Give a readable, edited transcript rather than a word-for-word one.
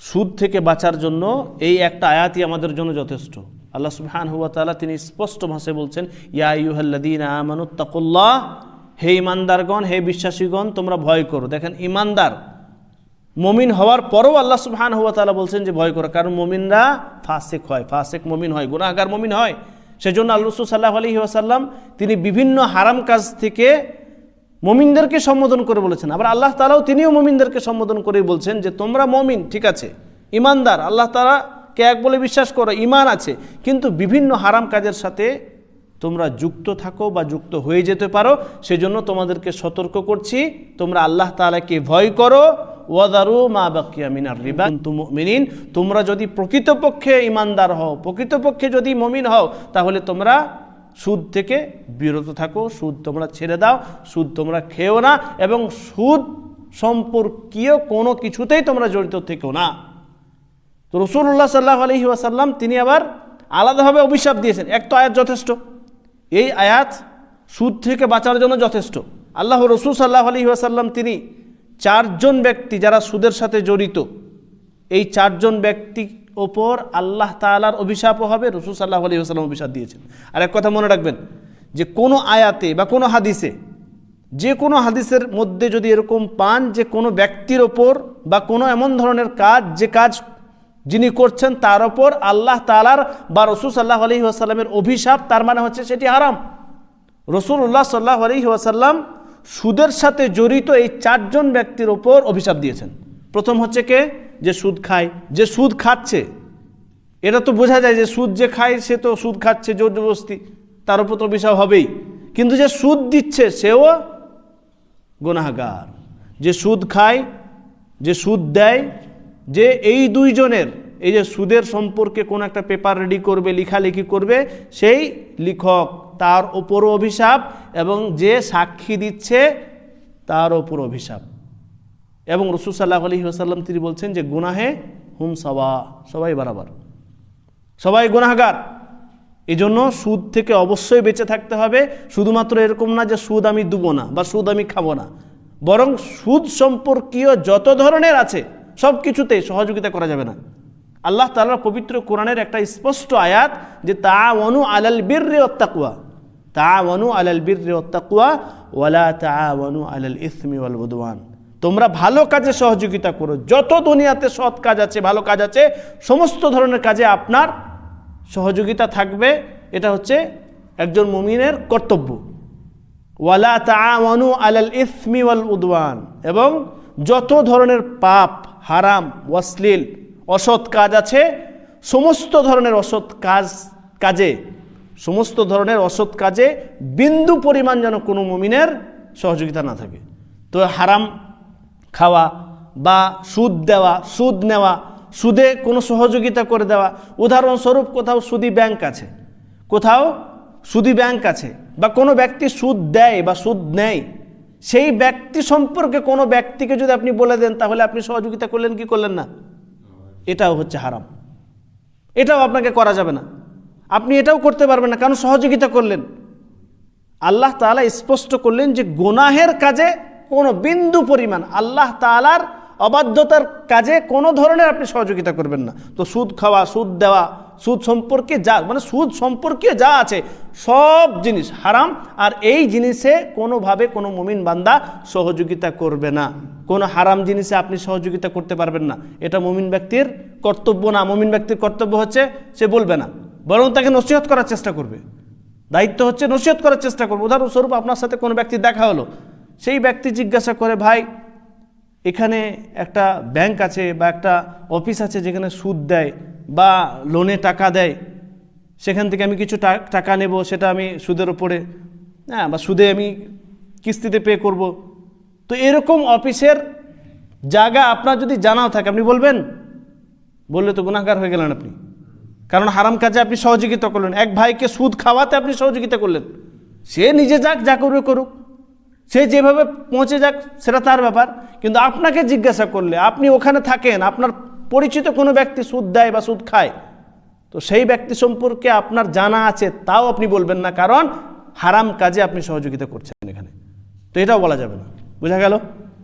সুদ থেকে বাঁচার জন্য এই একটা আয়াতই আমাদের জন্য যথেষ্ট। আল্লাহ সুবহানাহু ওয়া তাআলা তিনি স্পষ্ট ভাষায় বলছেন, ইয়া আইয়ুহাল্লাযীনা আমানুত্তাকুল্লাহ, হে ঈমানদারগণ, হে বিশ্বাসীগণ, তোমরা ভয় করো। দেখেন, ঈমানদার মুমিন হওয়ার পরও আল্লাহ সুবহানাহু ওয়া তাআলা বলছেন যে ভয় করো, কারণ মুমিনরা ফাসিক হয়, ফাসিক মুমিন হয়, গুনাহগার মুমিন হয়। সেজন্য আল্লাহ রাসূল সাল্লাল্লাহু আলাইহি ওয়াসাল্লাম তিনি বিভিন্ন হারাম কাজ থেকে মুমিনদেরকে সম্বোধন করে বলেছেন। আবার আল্লাহ তাআলাও তিনিও মুমিনদেরকে সম্বোধন করে বলছেন যে তোমরা মুমিন, ঠিক আছে, ঈমানদার, আল্লাহ তাআলাকে এক বলে বিশ্বাস করো, ঈমান আছে, কিন্তু বিভিন্ন হারাম কাজের সাথে তোমরা যুক্ত থাকো বা যুক্ত হয়ে যেতে পারো। সেজন্য তোমাদেরকে সতর্ক করছি, তোমরা আল্লাহ তাআলাকে ভয় করো। ওয়াদারু মা বাকিয়া মিনার রিবা কুনতুম মুমিনিন, তোমরা যদি প্রকৃতপক্ষে ঈমানদার হও, প্রকৃতপক্ষে যদি মুমিন হও, তাহলে তোমরা সুদ থেকে বিরত থাকো, সুদ তোমরা ছেড়ে দাও, সুদ তোমরা খেও না, এবং সুদ সম্পর্কীয় কোনো কিছুতেই তোমরা জড়িত থেকো না। তো রাসূলুল্লাহ সাল্লাল্লাহু আলাইহি ওয়াসাল্লাম তিনি আবার আলাদাভাবে অভিশাপ দিয়েছেন। এক তো আয়াত যথেষ্ট, এই আয়াত সুদ থেকে বাঁচার জন্য যথেষ্ট। আল্লাহ রাসূল সাল্লাল্লাহু আলাইহি ওয়াসাল্লাম তিনি চারজন ব্যক্তি যারা সুদের সাথে জড়িত, এই চারজন ব্যক্তি ওপর আল্লাহ তাআলার অভিশাপও হবে, রাসূল সাল্লাল্লাহু আলাইহি ওয়াসাল্লাম অভিশাপ দিয়েছেন। আর এক কথা মনে রাখবেন, যে কোনো আয়াতে বা কোনো হাদিসে, যে কোনো হাদিসের মধ্যে যদি এরকম পান যে কোনো ব্যক্তির ওপর বা কোনো এমন ধরনের কাজ, যে কাজ যিনি করছেন তার ওপর আল্লাহ তাআলার বা রাসূল সাল্লাল্লাহু আলাইহি ওয়াসাল্লামের অভিশাপ, তার মানে হচ্ছে সেটি হারাম। রাসূলুল্লাহ সাল্লাল্লাহু আলাইহি ওয়াসাল্লাম সুদের সাথে জড়িত এই চারজন ব্যক্তির ওপর অভিশাপ দিয়েছেন। প্রথম হচ্ছে কে? যে সুদ খায়, যে সুদ খাচ্ছে, এটা তো বোঝা যায় যে সুদ যে খায় সে তো সুদ খাচ্ছে জোর জবরদস্তি, তার উপর তো অভিশাপ হবেই। কিন্তু যে সুদ দিচ্ছে সেও গুনাহগার। যে সুদ খায়, যে সুদ দেয়, যে এই দুইজনের, এই যে সুদের সম্পর্কে কোন একটা পেপার রেডি করবে, লেখালেখি করবে, সেই লেখক তার ওপরও অভিশাপ, এবং যে সাক্ষী দিচ্ছে তার ওপর অভিশাপ। এবং রাসূল সাল্লাল্লাহু আলাইহি ওয়াসাল্লাম তিনি বলছেন যে গুনাহে হুম সাওয়া, সবাই বরাবর, সবাই গুনাহগার। এই জন্য সুদ থেকে অবশ্যই বেঁচে থাকতে হবে। শুধুমাত্র এরকম না যে সুদ আমি দেবো না বা সুদ আমি খাবো না, বরং সুদ সম্পর্কীয় যত ধরনের আছে সব কিছুতেই সহযোগিতা করা যাবে না। আল্লাহ তাআলার পবিত্র কোরআনের একটা স্পষ্ট আয়াত যে তাআওয়ানু আলাল বিররি ওয়াত তাকওয়া, তাআওয়ানু আলাল বিররি ওয়াত তাকওয়া ওয়ালা তাআওয়ানু আলাল ইসমি ওয়াল উদওয়ান, তোমরা ভালো কাজে সহযোগিতা করো। যত দুনিয়াতে সৎ কাজ আছে, ভালো কাজ আছে, সমস্ত ধরনের কাজে আপনার সহযোগিতা থাকবে। এটা হচ্ছে একজন মুমিনের কর্তব্য। ওয়ালা তাআওয়ানু আলাল ইসমি ওয়াল উদওয়ান, এবং যত ধরনের পাপ, হারাম, অশ্লীল, অসৎ কাজ আছে, সমস্ত ধরনের অসৎ কাজে, সমস্ত ধরনের অসৎ কাজে বিন্দু পরিমাণ যেন কোনো মুমিনের সহযোগিতা না থাকে। তো হারাম খাওয়া বা সুদ দেওয়া, সুদ নেওয়া, সুদে কোনো সহযোগিতা করে দেওয়া, উদাহরণস্বরূপ কোথাও সুদি ব্যাংক আছে, কোথাও সুদি ব্যাংক আছে, বা কোনো ব্যক্তি সুদ দেয় বা সুদ নেয়, সেই ব্যক্তি সম্পর্কে কোনো ব্যক্তিকে যদি আপনি বলে দেন, তাহলে আপনি সহযোগিতা করলেন কি করলেন না? এটাও হচ্ছে হারাম, এটাও আপনাকে করা যাবে না, আপনি এটাও করতে পারবেন না, কারণ সহযোগিতা করলেন। আল্লাহ তাআলা স্পষ্ট করলেন যে গুনাহের কাজে কোনো বিন্দু পরিমাণ, আল্লাহ তাআলার অবাধ্যতার কাজে কোনো ধরনের আপনি সহযোগিতা করবেন না। তো সুদ খাওয়া, সুদ দেওয়া, সুদ সম্পর্কে যা, মানে সুদ সম্পর্কে যা আছে সব জিনিস হারাম, আর এই জিনিসে কোনোভাবে কোনো মুমিন বান্দা সহযোগিতা করবে না। কোনো হারাম জিনিসে আপনি সহযোগিতা করতে পারবেন না, এটা মুমিন ব্যক্তির কর্তব্য না। মুমিন ব্যক্তির কর্তব্য হচ্ছে সে বলবে না, বরং তাকে নসিহত করার চেষ্টা করবে। দায়িত্ব হচ্ছে নসিহত করার চেষ্টা করবে। উদাহরণস্বরূপ আপনার সাথে কোনো ব্যক্তির দেখা হলো, সেই ব্যক্তি জিজ্ঞাসা করে, ভাই এখানে একটা ব্যাংক আছে বা একটা অফিস আছে যেখানে সুদ দেয় বা লোনে টাকা দেয়, সেখান থেকে আমি কিছু টাকা নেব, সেটা আমি সুদের ওপরে, হ্যাঁ, বা সুদে আমি কিস্তিতে পে করব। তো এরকম অফিসের জায়গা আপনার যদি জানাও থাকে, আপনি বলবেন? বললে তো গুনাহগার হয়ে গেলেন আপনি, কারণ হারাম কাজে আপনি সহযোগিতা করলেন। এক ভাইকে সুদ খাওয়াতে আপনি সহযোগিতা করলেন। সে নিজে যাক, যা করবে করুক, সে যেভাবে পৌঁছে যাক, সেটা তার ব্যাপার। কিন্তু আপনাকে জিজ্ঞাসা করলে, আপনি ওখানে থাকেন, আপনার পরিচিত কোনো ব্যক্তি সুদ দেয় বা সুদ খায়, তো সেই ব্যক্তি সম্পর্কে আপনার জানা আছে, তাও আপনি বলবেন না, কারণ হারাম কাজে আপনি সহযোগিতা করছেন এখানে। তো এটাও বলা যাবে না। বোঝা গেল?